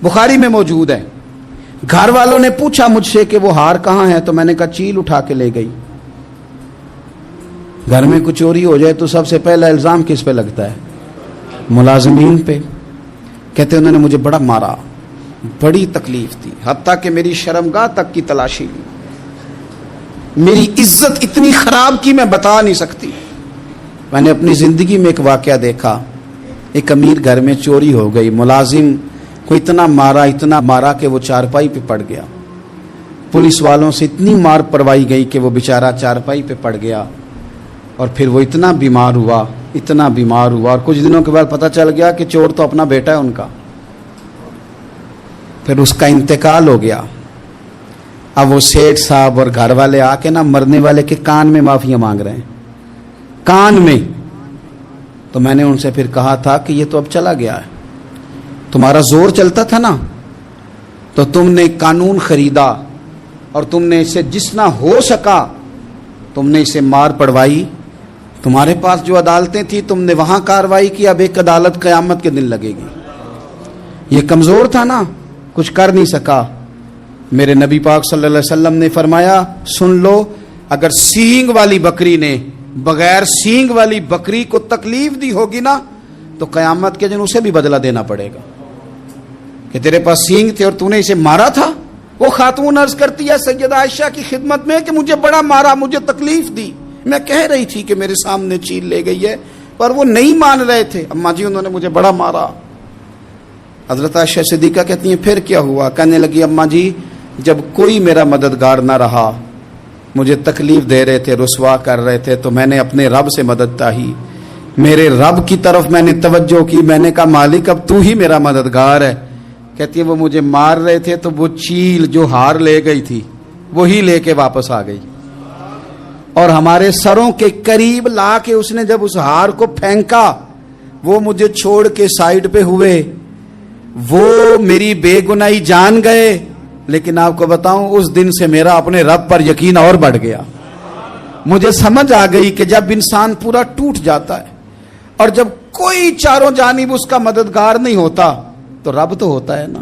بخاری میں موجود ہے. گھر والوں نے پوچھا مجھ سے کہ وہ ہار کہاں ہے, تو میں نے کہا چیل اٹھا کے لے گئی. گھر میں کچھ چوری ہو جائے تو سب سے پہلا الزام کس پہ لگتا ہے؟ ملازمین پہ. کہتے انہوں نے مجھے بڑا مارا, بڑی تکلیف تھی, حتیٰ کہ میری شرمگاہ تک کی تلاشی لی, میری عزت اتنی خراب کی میں بتا نہیں سکتی. میں نے اپنی زندگی میں ایک واقعہ دیکھا, ایک امیر گھر میں چوری ہو گئی, ملازم کو اتنا مارا کہ وہ چارپائی پہ پڑ گیا. پولیس والوں سے اتنی مار پروائی گئی کہ وہ بیچارہ چارپائی پہ پڑ گیا, اور پھر وہ اتنا بیمار ہوا, اور کچھ دنوں کے بعد پتہ چل گیا کہ چور تو اپنا بیٹا ہے ان کا. پھر اس کا انتقال ہو گیا. اب وہ سیٹھ صاحب اور گھر والے آ کے مرنے والے کے کان میں معافیاں مانگ رہے ہیں, کان میں. تو میں نے ان سے پھر کہا تھا کہ یہ تو اب چلا گیا ہے, تمہارا زور چلتا تھا نا, تو تم نے قانون خریدا اور تم نے اسے جتنا ہو سکا تم نے اسے مار پڑوائی. تمہارے پاس جو عدالتیں تھیں تم نے وہاں کارروائی کی, اب ایک عدالت قیامت کے دن لگے گی. یہ کمزور تھا نا, کچھ کر نہیں سکا. میرے نبی پاک صلی اللہ علیہ وسلم نے فرمایا, سن لو, اگر سینگ والی بکری نے بغیر سینگ والی بکری کو تکلیف دی ہوگی نا تو قیامت کے دن اسے بھی بدلہ دینا پڑے گا کہ تیرے پاس سینگ تھے اور تو نے اسے مارا تھا. وہ خاتون عرض کرتی ہے سیدہ عائشہ کی خدمت میں کہ مجھے بڑا مارا, مجھے تکلیف دی. میں کہہ رہی تھی کہ میرے سامنے چیل لے گئی ہے, پر وہ نہیں مان رہے تھے. اماں جی انہوں نے مجھے بڑا مارا. حضرت عائشہ صدیقہ کہتی ہیں پھر کیا ہوا؟ کہنے لگی اماں جی جب کوئی میرا مددگار نہ رہا, مجھے تکلیف دے رہے تھے, رسوا کر رہے تھے, تو میں نے اپنے رب سے مدد چاہی, میرے رب کی طرف میں نے توجہ کی. میں نے کہا مالک اب تو ہی میرا مددگار ہے. کہتی ہے وہ مجھے مار رہے تھے تو وہ چیل جو ہار لے گئی تھی وہی لے کے واپس آ گئی, اور ہمارے سروں کے قریب لا کے اس نے جب اس ہار کو پھینکا, وہ مجھے چھوڑ کے سائیڈ پہ ہوئے. وہ میری بے گناہی جان گئے, لیکن آپ کو بتاؤں اس دن سے میرا اپنے رب پر یقین اور بڑھ گیا. مجھے سمجھ آ گئی کہ جب انسان پورا ٹوٹ جاتا ہے اور جب کوئی چاروں جانب اس کا مددگار نہیں ہوتا تو رب تو ہوتا ہے نا,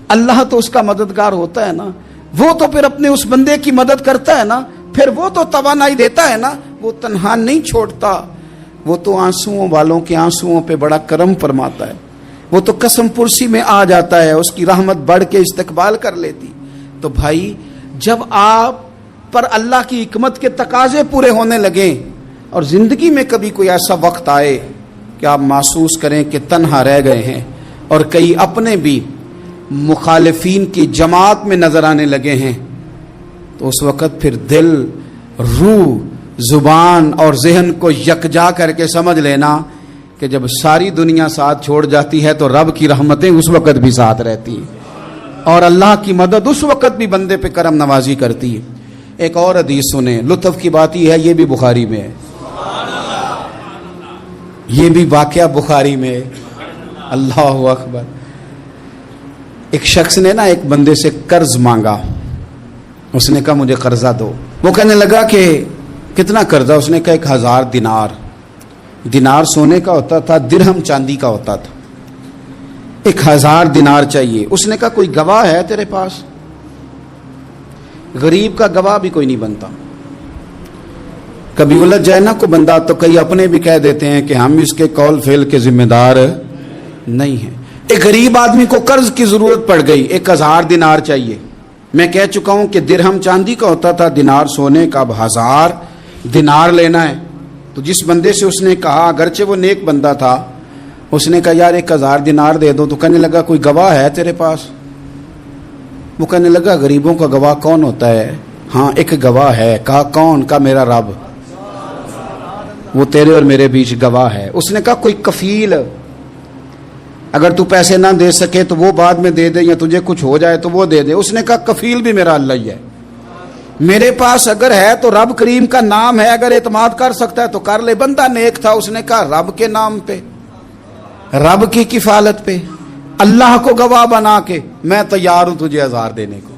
اللہ تو اس کا مددگار ہوتا ہے نا, وہ تو پھر اپنے اس بندے کی مدد کرتا ہے نا, پھر وہ تو توانائی دیتا ہے نا, وہ تنہا نہیں چھوڑتا, وہ تو آنسوؤں والوں کے آنسوؤں پہ بڑا کرم فرماتا ہے, وہ تو قسم پرسی میں آ جاتا ہے, اس کی رحمت بڑھ کے استقبال کر لیتی. تو بھائی جب آپ پر اللہ کی حکمت کے تقاضے پورے ہونے لگیں اور زندگی میں کبھی کوئی ایسا وقت آئے کہ آپ محسوس کریں کہ تنہا رہ گئے ہیں اور کئی اپنے بھی مخالفین کی جماعت میں نظر آنے لگے ہیں, تو اس وقت پھر دل, روح, زبان اور ذہن کو یکجا کر کے سمجھ لینا کہ جب ساری دنیا ساتھ چھوڑ جاتی ہے تو رب کی رحمتیں اس وقت بھی ساتھ رہتی ہیں, اور اللہ کی مدد اس وقت بھی بندے پہ کرم نوازی کرتی ہے. ایک اور حدیث سنیں, لطف کی بات یہ ہے یہ بھی بخاری میں ہے, یہ بھی واقعہ بخاری میں ہے. اللہ اکبر. ایک شخص نے نا ایک بندے سے قرض مانگا, اس نے کہا مجھے قرضہ دو. وہ کہنے لگا کہ کتنا قرضہ؟ اس نے کہا 1000 دینار. دینار سونے کا ہوتا تھا, درہم چاندی کا ہوتا تھا. 1000 دینار چاہیے. اس نے کہا کوئی گواہ ہے تیرے پاس؟ غریب کا گواہ بھی کوئی نہیں بنتا. کبھی الجھ جائے نا کو بندہ تو کئی اپنے بھی کہہ دیتے ہیں کہ ہم اس کے قول فعل کے ذمہ دار نہیں ہیں. ایک غریب آدمی کو قرض کی ضرورت پڑ گئی, 1000 دینار چاہیے. میں کہہ چکا ہوں کہ درہم چاندی کا ہوتا تھا, دینار سونے کا. اب 1000 دینار لینا ہے. تو جس بندے سے اس نے کہا, اگرچہ وہ نیک بندہ تھا, اس نے کہا یار 1000 دینار دے دو. تو کہنے لگا کوئی گواہ ہے تیرے پاس؟ وہ کہنے لگا غریبوں کا گواہ کون ہوتا ہے؟ ہاں ایک گواہ ہے. کہا کون؟ کہا میرا رب, وہ تیرے اور میرے بیچ گواہ ہے. اس نے کہا کوئی کفیل, اگر تو پیسے نہ دے سکے تو وہ بعد میں دے دے, یا تجھے کچھ ہو جائے تو وہ دے دے. اس نے کہا کفیل بھی میرا اللہ ہی ہے, میرے پاس اگر ہے تو رب کریم کا نام ہے, اگر اعتماد کر سکتا ہے تو کر لے. بندہ نیک تھا, اس نے کہا رب کے نام پہ, رب کی کفالت پہ, اللہ کو گواہ بنا کے میں تیار ہوں تجھے 1000 دینے کو.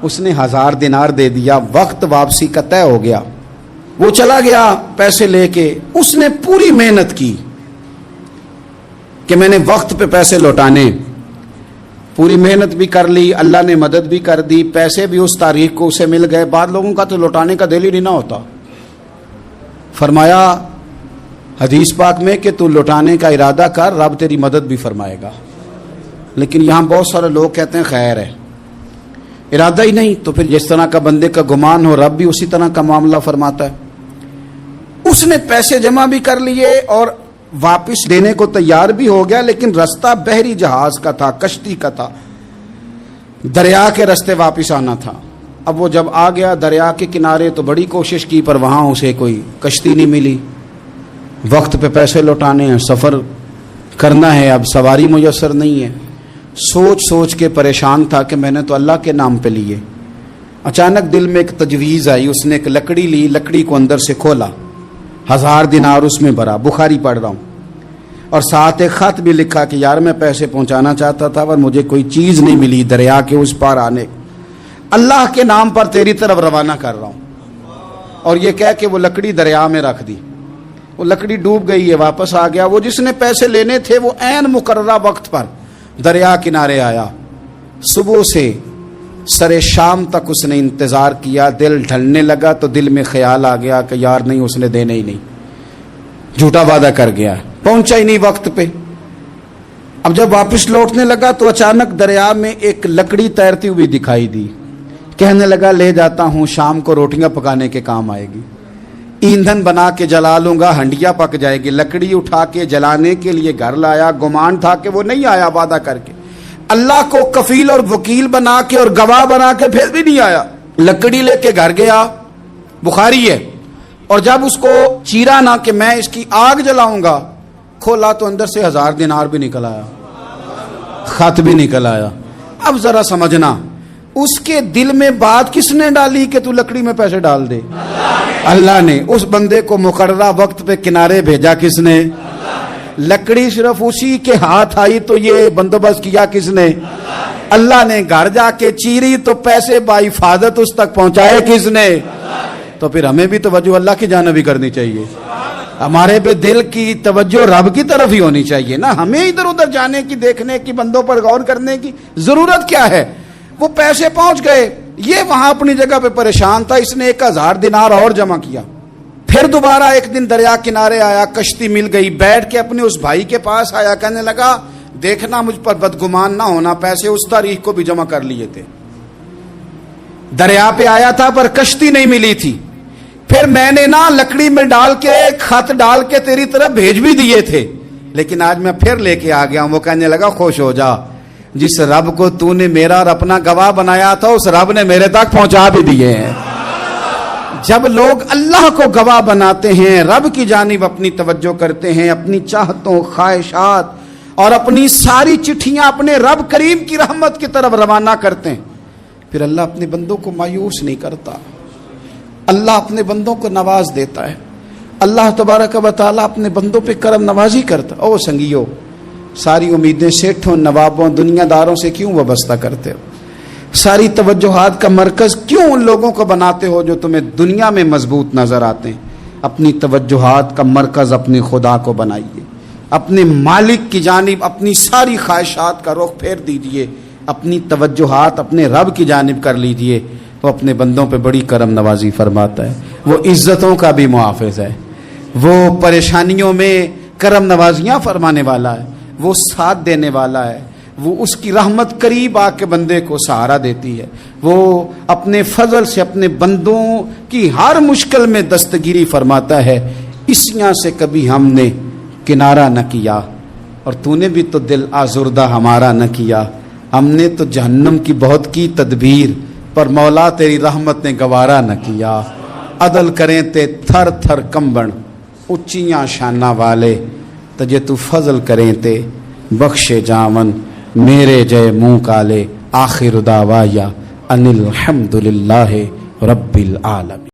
اس نے 1000 دینار دے دیا. وقت واپسی کا طے ہو گیا, وہ چلا گیا پیسے لے کے. اس نے پوری محنت کی کہ میں نے وقت پہ پیسے لوٹانے. पूरी मेहनत भी कर ली, अल्लाह ने मदद भी कर दी, पैसे भी उस तारीख को उसे मिल गए, बाद लोगों का तो लौटाने का दिल ही नहीं ना होता। फरमाया हदीस पाक में कि तू लौटाने का इरादा कर, रब तेरी मदद भी फरमाएगा। लेकिन यहाँ बहुत सारे लोग कहते हैं खैर है, इरादा ही नहीं, तो फिर जिस तरह का बंदे का गुमान हो रब भी उसी तरह का मामला फरमाता है। उसने पैसे जमा भी कर लिए और वापस देने को तैयार भी हो गया, लेकिन रास्ता बहरी जहाज का था, कश्ती का था, दरिया के रास्ते वापस आना था। अब वो जब आ गया दरिया के किनारे तो बड़ी कोशिश की, पर वहां उसे कोई कश्ती नहीं मिली। वक्त पे पैसे लौटाने हैं, सफर करना है, अब सवारी मुयस्सर नहीं है। सोच सोच के परेशान था कि मैंने तो अल्लाह के नाम पे लिए। अचानक दिल में एक तजवीज़ आई, उसने एक लकड़ी ली, लकड़ी को अंदर से खोला, 1000 दिनार उसमें भरा, बुखारी पढ़ रहा हूँ, और साथ एक खत भी लिखा कि यार मैं पैसे पहुंचाना चाहता था पर मुझे कोई चीज़ नहीं मिली, दरिया के उस पार आने, अल्लाह के नाम पर तेरी तरफ रवाना कर रहा हूँ। और ये कह के वो लकड़ी दरिया में रख दी, वो लकड़ी डूब गई है, वापस आ गया। वो जिसने पैसे लेने थे वो ऐन मुकर्ररा वक्त पर दरिया किनारे आया। सुबह से सरे शाम तक उसने इंतज़ार किया, दिल ढलने लगा तो दिल में ख्याल आ गया कि यार नहीं, उसने देने ही नहीं, झूठा वादा कर गया, पहुंचा ही नहीं वक्त पे। अब जब वापस लौटने लगा तो अचानक दरिया में एक लकड़ी तैरती हुई दिखाई दी। कहने लगा ले जाता हूँ, शाम को रोटियां पकाने के काम आएगी, ईंधन बना के जला लूंगा, हंडिया पक जाएगी। लकड़ी उठा के जलाने के लिए घर लाया, गुमान था कि वो नहीं आया वादा करके, अल्लाह को कफील और वकील बना के और गवाह बना के फिर भी नहीं आया। लकड़ी लेके घर गया, बुखारी है, और जब उसको चीरा ना कि मैं इसकी आग जलाऊंगा, खोला तो अंदर से 1000 दिनार भी निकल आया, खत भी निकल आया। अब जरा समझना, उसके दिल में बात किसने डाली कि तू लकड़ी में पैसे डाल दे? अल्लाह ने। उस बंदे को मुकर्ररा वक्त पे किनारे भेजा किसने? लकड़ी सिर्फ उसी के हाथ आई तो ये बंदोबस्त किया किसने? अल्लाह ने। घर जाके चीरी तो पैसे बाहिफाजत उस तक पहुंचाए किसने? तो फिर हमें भी तवज्जो अल्लाह की जानिब भी करनी चाहिए, हमारे पे दिल की तवज्जो रब की तरफ ही होनी चाहिए ना। हमें इधर उधर जाने की, देखने की, बंदों पर गौर करने की जरूरत क्या है? वो पैसे पहुंच गए, ये वहां अपनी जगह पे परेशान था, इसने 1000 दिनार और जमा किया। फिर दोबारा एक दिन दरिया किनारे आया, कश्ती मिल गई, बैठ के अपने उस भाई के पास आया, कहने लगा देखना मुझ पर बदगुमान ना होना, पैसे उस तारीख को भी जमा कर लिए थे, दरिया पे आया था पर कश्ती नहीं मिली थी, फिर मैंने ना लकड़ी में डाल के, खत डाल के तेरी तरफ भेज भी दिए थे, लेकिन आज मैं फिर लेके आ गया हूं। वो कहने लगा खुश हो जा, जिस रब को तूने मेरा और अपना गवाह बनाया था उस रब ने मेरे तक पहुंचा भी दिए हैं। जब लोग अल्लाह को गवाह बनाते हैं, रब की जानिब अपनी तवज्जो करते हैं, अपनी चाहतों, ख्वाहिशात और अपनी सारी चिट्ठियां अपने रब करीम की रहमत की तरफ रवाना करते हैं, फिर अल्लाह अपने बंदों को मायूस नहीं करता, अल्लाह अपने बंदों को नवाज देता है। अल्लाह तबारक व तआला अपने बंदों पे करम नवाजी करता। ओ संगियो, सारी उम्मीदें सेठों, नवाबों, दुनियादारों से क्यों वाबस्ता करते हो? सारी तवज्जुहात का मरकज क्यों उन लोगों को बनाते हो जो तुम्हें दुनिया में मजबूत नजर आते हैं? अपनी तवज्जुहात का मरकज अपने खुदा को बनाइए, अपने मालिक की जानिब अपनी सारी ख्वाहिशात का रुख फेर दीजिए, अपनी तवज्जुहात अपने रब की जानिब कर लीजिए। वो अपने बंदों पे बड़ी करम नवाजी फरमाता है, वो इज्जतों का भी मुहाफिज है, वो परेशानियों में करम नवाजियां फरमाने वाला है, वो साथ देने वाला है, वो उसकी रहमत करीब आके बंदे को सहारा देती है, वो अपने फजल से अपने बंदों की हर मुश्किल में दस्तगिरी फरमाता है। इस यहाँ से कभी हमने किनारा न किया और तूने भी तो दिल आजुर्दा हमारा न किया, हमने तो जहन्नम की बहुत की तदबीर पर मौला तेरी रहमत ने गवारा न किया। अदल करें ते थर थर कंबन उच्चियां शाना वाले, तजे तू फजल करें ते बख्शे जावन मेरे जय मुंह काले। आखिर दावाया अनिल हम्दुलिल्लाहि रब्बिल आलमीन।